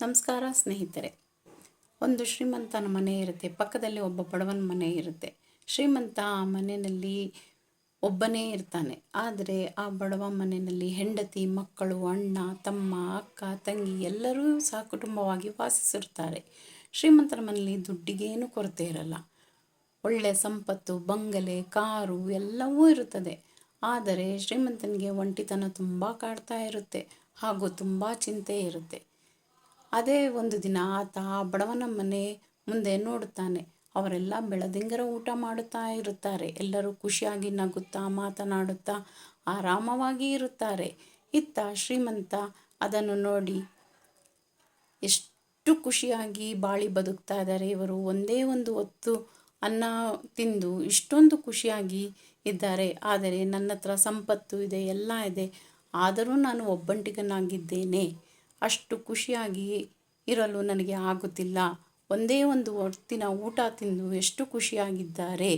ನಮಸ್ಕಾರ ಸ್ನೇಹಿತರೆ. ಒಂದು ಶ್ರೀಮಂತನ ಮನೆ ಇರುತ್ತೆ, ಪಕ್ಕದಲ್ಲಿ ಒಬ್ಬ ಬಡವನ ಮನೆ ಇರುತ್ತೆ. ಶ್ರೀಮಂತ ಆ ಮನೆಯಲ್ಲಿ ಒಬ್ಬನೇ ಇರ್ತಾನೆ. ಆದರೆ ಆ ಬಡವ ಮನೆಯಲ್ಲಿ ಹೆಂಡತಿ, ಮಕ್ಕಳು, ಅಣ್ಣ, ತಮ್ಮ, ಅಕ್ಕ, ತಂಗಿ ಎಲ್ಲರೂ ಸಹಕುಟುಂಬವಾಗಿ ವಾಸಿಸಿರುತ್ತಾರೆ. ಶ್ರೀಮಂತನ ಮನೆಯಲ್ಲಿ ದುಡ್ಡಿಗೇನು ಕೊರತೆ ಇರಲ್ಲ. ಒಳ್ಳೆ ಸಂಪತ್ತು, ಬಂಗಲೆ, ಕಾರು ಎಲ್ಲವೂ ಇರುತ್ತದೆ. ಆದರೆ ಶ್ರೀಮಂತನಿಗೆ ಒಂಟಿತನ ತುಂಬ ಕಾಡ್ತಾ ಇರುತ್ತೆ ಹಾಗೂ ತುಂಬ ಚಿಂತೆ ಇರುತ್ತೆ. ಅದೇ ಒಂದು ದಿನ ಆತ ಆ ಬಡವನ ಮನೆ ಮುಂದೆ ನೋಡುತ್ತಾನೆ. ಅವರೆಲ್ಲ ಬೆಳದಿಂಗರ ಊಟ ಮಾಡುತ್ತಾ ಇರುತ್ತಾರೆ. ಎಲ್ಲರೂ ಖುಷಿಯಾಗಿ ನಗುತ್ತಾ ಮಾತನಾಡುತ್ತಾ ಆರಾಮವಾಗಿ ಇರುತ್ತಾರೆ. ಇತ್ತ ಶ್ರೀಮಂತ ಅದನ್ನು ನೋಡಿ ಎಷ್ಟು ಖುಷಿಯಾಗಿ ಬಾಳಿ ಬದುಕ್ತಾ ಇದ್ದಾರೆ ಇವರು, ಒಂದೇ ಒಂದು ಹೊತ್ತು ಅನ್ನ ತಿಂದು ಇಷ್ಟೊಂದು ಖುಷಿಯಾಗಿ ಇದ್ದಾರೆ. ಆದರೆ ನನ್ನ ಹತ್ರ ಸಂಪತ್ತು ಇದೆ, ಎಲ್ಲ ಇದೆ, ಆದರೂ ನಾನು ಒಬ್ಬಂಟಿಗನಾಗಿದ್ದೇನೆ. ಅಷ್ಟು ಖುಷಿಯಾಗಿ ಇರಲು ನನಗೆ ಆಗುತ್ತಿಲ್ಲ. ಒಂದೇ ಒಂದು ಹೊತ್ತಿನ ಊಟ ತಿಂದು ಎಷ್ಟು ಖುಷಿಯಾಗಿದ್ದಾರೆ.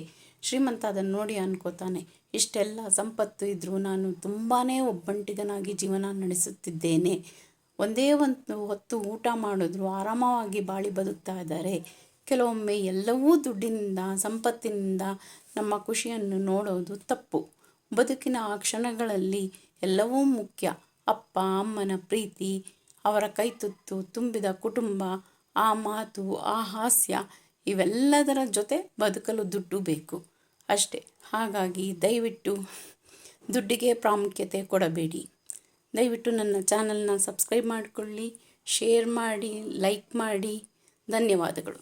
ಶ್ರೀಮಂತ ಅದನ್ನು ನೋಡಿ ಅನ್ಕೋತಾನೆ, ಇಷ್ಟೆಲ್ಲ ಸಂಪತ್ತು ಇದ್ದರೂ ನಾನು ತುಂಬಾ ಒಬ್ಬಂಟಿಗನಾಗಿ ಜೀವನ ನಡೆಸುತ್ತಿದ್ದೇನೆ. ಒಂದೇ ಒಂದು ಹೊತ್ತು ಊಟ ಮಾಡಿದ್ರು ಆರಾಮವಾಗಿ ಬಾಳಿ ಬದುಕ್ತಾ ಇದ್ದಾರೆ. ಕೆಲವೊಮ್ಮೆ ಎಲ್ಲವೂ ದುಡ್ಡಿನಿಂದ, ಸಂಪತ್ತಿನಿಂದ ನಮ್ಮ ಖುಷಿಯನ್ನು ನೋಡೋದು ತಪ್ಪು. ಬದುಕಿನ ಆ ಕ್ಷಣಗಳಲ್ಲಿ ಎಲ್ಲವೂ ಮುಖ್ಯ. ಅಪ್ಪ ಅಮ್ಮನ ಪ್ರೀತಿ, ಅವರ ಕೈತುತ್ತು ತುಂಬಿದ ಕುಟುಂಬ, ಆ ಮಾತು, ಆ ಹಾಸ್ಯ ಇವೆಲ್ಲದರ ಜೊತೆ ಬದುಕಲು ದುಡ್ಡು ಬೇಕು ಅಷ್ಟೇ. ಹಾಗಾಗಿ ದಯವಿಟ್ಟು ದುಡ್ಡಿಗೆ ಪ್ರಾಮುಖ್ಯತೆ ಕೊಡಬೇಡಿ. ದಯವಿಟ್ಟು ನನ್ನ ಚಾನಲ್ನ ಸಬ್ಸ್ಕ್ರೈಬ್ ಮಾಡಿಕೊಳ್ಳಿ, ಶೇರ್ ಮಾಡಿ, ಲೈಕ್ ಮಾಡಿ. ಧನ್ಯವಾದಗಳು.